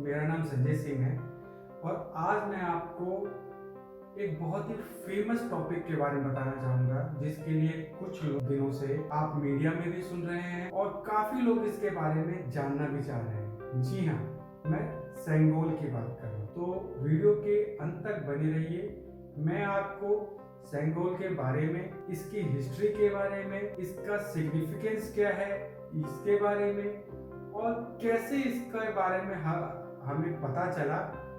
मेरा नाम संजय सिंह है और आज मैं आपको एक बहुत ही फेमस टॉपिक के बारे में बताना चाहूँगा जिसके लिए कुछ दिनों से आप मीडिया में भी सुन रहे हैं और काफ़ी लोग इसके बारे में जानना भी चाह रहे हैं। जी हाँ, मैं सेंगोल की बात कर रहा हूँ। तो वीडियो के अंत तक बने रहिए। मैं आपको सेंगोल के बारे में, इसकी हिस्ट्री के बारे में, इसका सिग्निफिकेंस क्या है इसके बारे में और कैसे इसके बारे में हमें पता चला,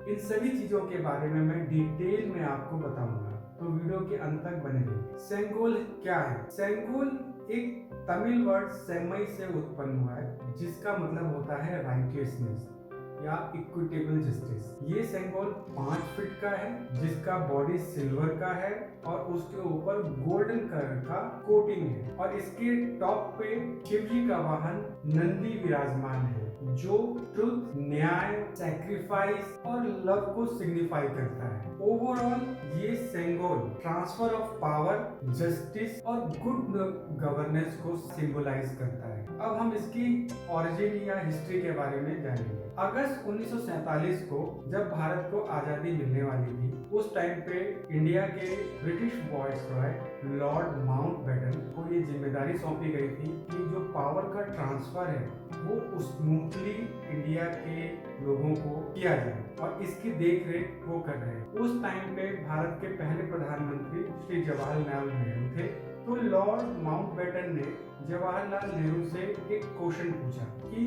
इन सभी चीजों के बारे में मैं डिटेल में आपको बताऊंगा। तो वीडियो के अंत तक बने रहिए। सेंगोल क्या है? सेंगोल एक तमिल वर्ड सेमई से उत्पन्न हुआ है जिसका मतलब होता है राइटियसनेस या इक्विटेबल जस्टिस। ये सेंगोल 5 फीट का है जिसका बॉडी सिल्वर का है और उसके ऊपर गोल्डन कलर का कोटिंग है और इसके टॉप पे शिव जी का वाहन नंदी विराजमान है जो ट्रुथ, न्याय, सैक्रिफाइस और लव को सिग्निफाई करता है। ओवरऑल ये Sengol transfer of power, justice और गुड गवर्नेंस को सिंबलाइज करता है। अब हम इसकी ओरिजिन या हिस्ट्री के बारे में जानेंगे। अगस्त 1947 को जब भारत को आजादी मिलने वाली थी, उस टाइम पे इंडिया के ब्रिटिश वायसरॉय लॉर्ड माउंटबेटन को ये जिम्मेदारी सौंपी गई थी कि जो पावर का ट्रांसफर है वो स्मूथली इंडिया के लोगों को किया जाए और इसकी देख रेख वो कर रहे हैं। उस टाइम पे भारत के पहले प्रधानमंत्री श्री जवाहरलाल नेहरू थे। तो लॉर्ड माउंटबेटन ने जवाहरलाल नेहरू से एक क्वेश्चन पूछा कि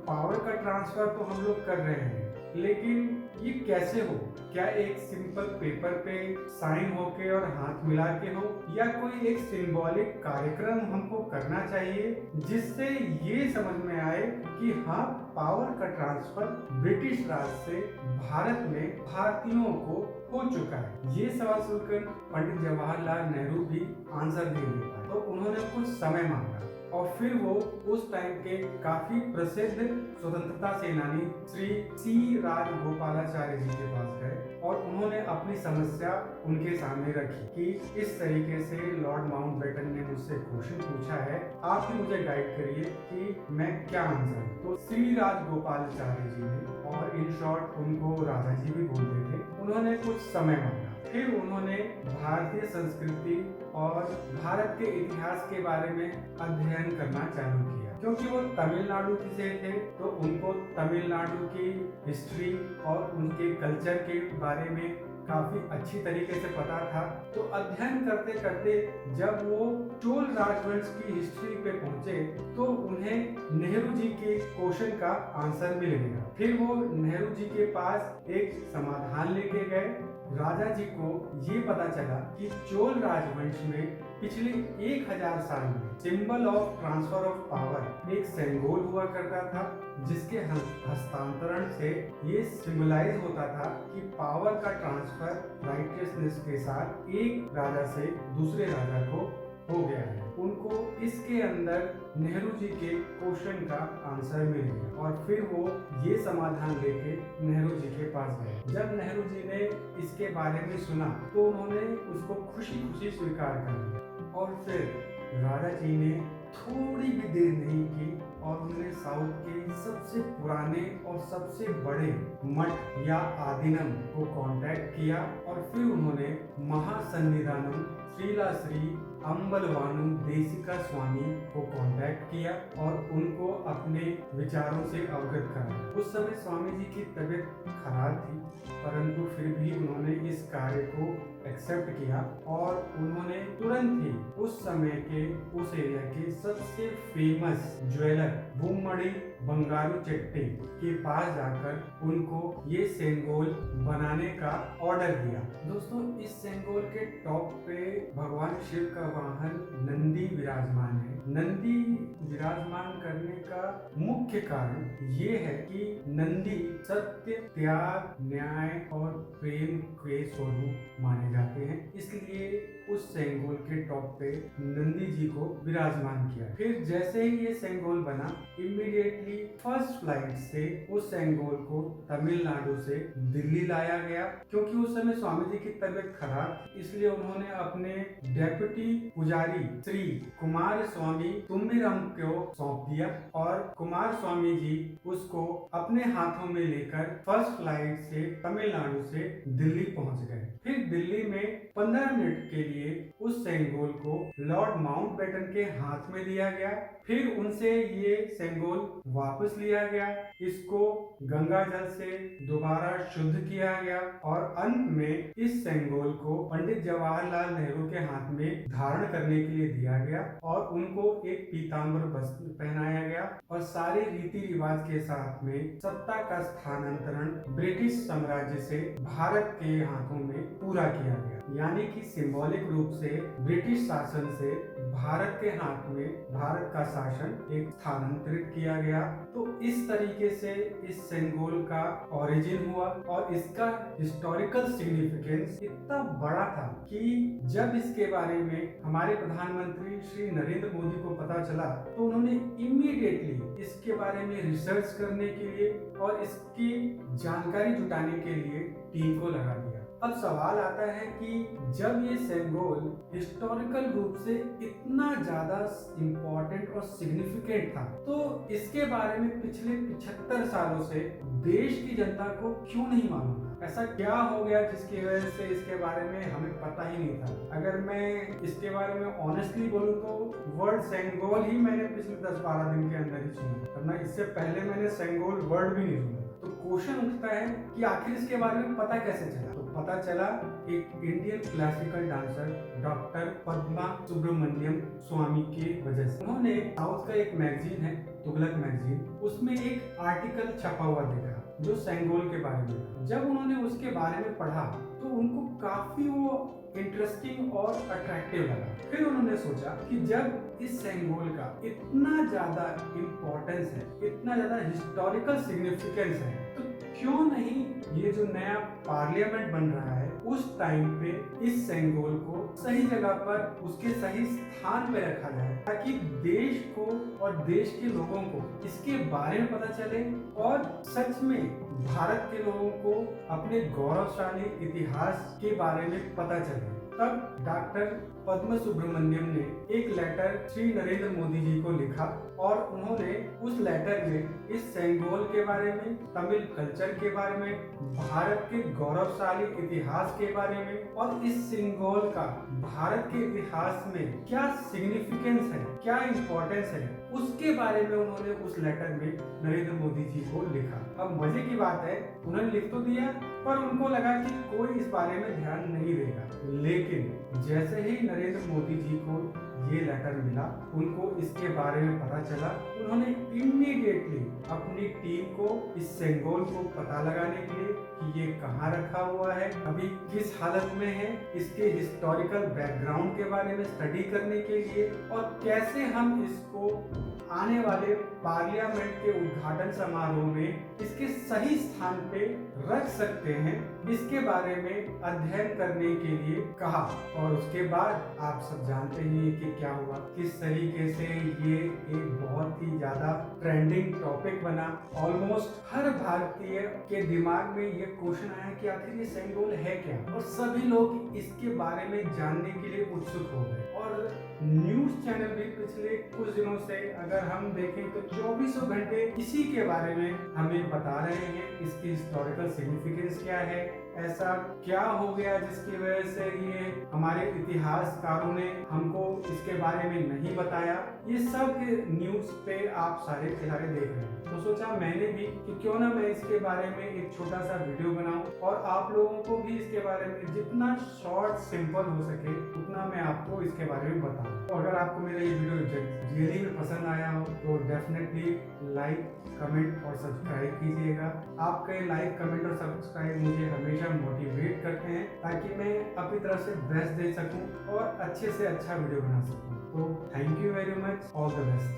पावर का ट्रांसफर तो हम लोग कर रहे हैं लेकिन ये कैसे हो? क्या एक सिंपल पेपर पे साइन होके और हाथ मिला के हो या कोई एक सिंबॉलिक कार्यक्रम हमको करना चाहिए जिससे ये समझ में आए कि हाँ, पावर का ट्रांसफर ब्रिटिश राज से भारत में भारतीयों को हो चुका है। ये सवाल सुनकर पंडित जवाहरलाल नेहरू भी आंसर नहीं दे पाए तो उन्होंने कुछ समय मांगा और फिर वो उस टाइम के काफी प्रसिद्ध स्वतंत्रता सेनानी श्री सी राजगोपालाचारी जी के पास गए और उन्होंने अपनी समस्या उनके सामने रखी कि इस तरीके से लॉर्ड माउंटबेटन ने मुझसे क्वेश्चन पूछा है, आप ही मुझे गाइड करिए कि मैं क्या आंसर। तो श्री राजगोपालाचारी जी ने, और इन शॉर्ट उनको राजा जी भी बोलते थे, उन्होंने कुछ समय मांगा। फिर उन्होंने भारतीय संस्कृति और भारत के इतिहास के बारे में अध्ययन करना चालू किया। क्योंकि वो तमिलनाडु से थे तो उनको तमिलनाडु की हिस्ट्री और उनके कल्चर के बारे में काफी अच्छी तरीके से पता था। तो अध्ययन करते करते जब वो चोल राजवंश की हिस्ट्री पे पहुंचे तो उन्हें नेहरू जी के क्वेश्चन का आंसर मिल गया। फिर वो नेहरू जी के पास एक समाधान लेके गए। राजा जी को ये पता चला कि चोल राजवंश में पिछले 1000 साल में symbol of transfer of power एक सेंगोल हुआ करता था जिसके हस्तांतरण से ये सिंबलाइज होता था कि पावर का ट्रांसफर राइटियसनेस के साथ एक राजा से दूसरे राजा को हो गया है। उनको इसके अंदर नेहरू जी के क्वेश्चन का आंसर मिल गया और फिर वो ये समाधान लेके नेहरू जी के पास गए। जब नेहरू जी ने इसके बारे में सुना तो उन्होंने उसको खुशी खुशी स्वीकार कर लिया और फिर राजा जी ने थोड़ी भी देर नहीं की और उन्होंने साउथ के सबसे पुराने और सबसे बड़े मठ या आदीनम को कांटेक्ट किया और फिर उन्होंने महासन्निधानम श्रीला श्री अम्बलवानु देशिका स्वामी को कांटेक्ट किया और उनको अपने विचारों से अवगत कराया। उस समय स्वामी जी की तबीयत खराब थी परंतु फिर भी उन्होंने इस कार्य को एक्सेप्ट किया और उन्होंने तुरंत ही उस समय के उस एरिया के सबसे फेमस ज्वेलर बुम्मड़ी बंगारू चेट्टी के पास जाकर उनको ये सेंगोल बनाने का ऑर्डर दिया। दोस्तों, इस सेंगोल के टॉप पे भगवान शिव का वाहन नंदी विराजमान है। नंदी विराजमान करने का मुख्य कारण ये है कि नंदी सत्य, त्याग, न्याय और प्रेम के स्वरूप माने जाते हैं, इसलिए उस सेंगोल के टॉप पे नंदी जी को विराजमान किया। फिर जैसे ही ये सेंगोल बना इमीडिएटली फर्स्ट फ्लाइट से उस सेंगोल को तमिलनाडु से दिल्ली लाया गया। क्योंकि उस समय स्वामी जी की तबीयत खराब थी, इसलिए उन्होंने अपने डेप्यूटी पुजारी श्री कुमार स्वामी तुम्बिरम को सौंप दिया और कुमार स्वामी जी उसको अपने हाथों में लेकर फर्स्ट फ्लाइट से तमिलनाडु से दिल्ली पहुंच गए। फिर दिल्ली में 15 मिनट के लिए उस सेंगोल को लॉर्ड माउंटबेटन के हाथ में दिया गया। फिर उनसे ये सेंगोल वापस लिया गया, इसको गंगा जल से दोबारा शुद्ध किया गया और अंत में इस सेंगोल को पंडित जवाहरलाल नेहरू के हाथ में धारण करने के लिए दिया गया और उनको एक पीताम्बर वस्त्र पहनाया गया और सारे रीति रिवाज के साथ में सत्ता का स्थानांतरण ब्रिटिश साम्राज्य से भारत के हाथों में पूरा किया गया। यानी कि सिंबॉलिक रूप से ब्रिटिश शासन से भारत के हाथ में भारत का शासन एक स्थानांतरित किया गया। तो इस तरीके से इस सेंगोल का ओरिजिन हुआ और इसका हिस्टोरिकल सिग्निफिकेंस इतना बड़ा था कि जब इसके बारे में हमारे प्रधानमंत्री श्री नरेंद्र मोदी को पता चला तो उन्होंने इमीडिएटली इसके बारे में रिसर्च करने के लिए और इसकी जानकारी जुटाने के लिए टीम को लगा दिया। अब सवाल आता है कि जब ये सेंगोल हिस्टोरिकल रूप से इतना ज्यादा इम्पोर्टेंट और सिग्निफिकेंट था तो इसके बारे में पिछले 75 सालों से देश की जनता को क्यों नहीं मालूम था? ऐसा क्या हो गया जिसकी वजह से इसके बारे में हमें पता ही नहीं था? अगर मैं इसके बारे में ऑनेस्टली बोलूं तो वर्ड सेंगोल ही मैंने पिछले 10-12 दिन के अंदर ही सुना, वरना इससे पहले मैंने सेंगोल वर्ड भी नहीं सुना। तो क्वेश्चन उठता है कि आखिर इसके बारे में पता कैसे चला? तो पता चला एक Indian classical dancer doctor Padma Subrahmanyam Swami के वजह से। उन्होंने साउथ का एक मैगजीन है तुगलक मैगजीन, उसमें एक आर्टिकल छपा हुआ देखा जो सेंगोल के बारे में था। जब उन्होंने उसके बारे में पढ़ा तो उनको काफी वो इंटरेस्टिंग और अट्रैक्टिव लगा। फिर उन्होंने सोचा कि जब इस सेंगोल का इतना ज्यादा इम्पोर्टेंस है, इतना ज्यादा हिस्टोरिकल सिग्निफिकेंस है, तो क्यों नहीं ये जो नया पार्लियामेंट बन रहा है उस टाइम पे इस सेंगोल को सही जगह पर उसके सही स्थान पे रखा जाए ताकि देश को और देश के लोगों को इसके बारे में पता चले और सच में भारत के लोगों को अपने गौरवशाली इतिहास के बारे में पता चले। तब डॉक्टर पद्मा सुब्रमण्यम ने एक लेटर श्री नरेंद्र मोदी जी को लिखा और उन्होंने उस लेटर में इस सेंगोल के बारे में, तमिल कल्चर के बारे में, भारत के गौरवशाली इतिहास के बारे में और इस सेंगोल का भारत के इतिहास में क्या सिग्निफिकेंस है, क्या इम्पोर्टेंस है, उसके बारे में उन्होंने उस लेटर में नरेंद्र मोदी जी को लिखा। अब मजे की बात है, उन्होंने लिख तो दिया पर उनको लगा कि कोई इस बारे में ध्यान नहीं देगा। लेकिन जैसे ही नरेंद्र मोदी जी को ये लेटर मिला, उनको इसके बारे में पता चला, उन्होंने इमीडिएटली अपनी टीम को इस सेंगोल को पता लगाने के लिए कि ये कहाँ रखा हुआ है, अभी किस हालत में है, इसके हिस्टोरिकल बैकग्राउंड के बारे में स्टडी करने के लिए और कैसे हम इसको आने वाले पार्लियामेंट के उद्घाटन समारोह में इसके सही स्थान पे रख सकते हैं, इसके बारे में अध्ययन करने के लिए कहा। और उसके बाद आप सब जानते ही कि क्या हुआ, किस तरीके से ये एक बहुत ही ज्यादा ट्रेंडिंग टॉपिक बना। ऑलमोस्ट हर भारतीय के दिमाग में ये क्वेश्चन आया कि आखिर ये सेंगोल है क्या, और सभी लोग इसके बारे में जानने के लिए उत्सुक हो गए। और न्यूज चैनल भी पिछले कुछ दिनों से अगर हम देखें तो 24 घंटे इसी के बारे में हमें बता रहे हैं, इसकी हिस्टोरिकल सिग्निफिकेंस क्या है, ऐसा क्या हो गया जिसकी वजह से ये हमारे इतिहासकारों ने हमको इसके बारे में नहीं बताया। ये सब न्यूज पे आप सारे के सारे देख रहे हैं, तो सोचा मैंने भी कि क्यों ना मैं इसके बारे में एक छोटा सा वीडियो बनाऊं और आप लोगों को भी इसके बारे में जितना शॉर्ट सिंपल हो सके उतना मैं आपको इसके बारे में बताऊं। तो अगर आपको मेरा ये वीडियो रियली में पसंद आया हो तो डेफिनेटली लाइक, कमेंट और सब्सक्राइब कीजिएगा। आपके लाइक, कमेंट और सब्सक्राइब मुझे हमेशा मोटिवेट करते हैं ताकि मैं अपनी तरफ से बेस्ट दे सकूं और अच्छे से अच्छा वीडियो बना सकूं। तो thank you very much, all the best.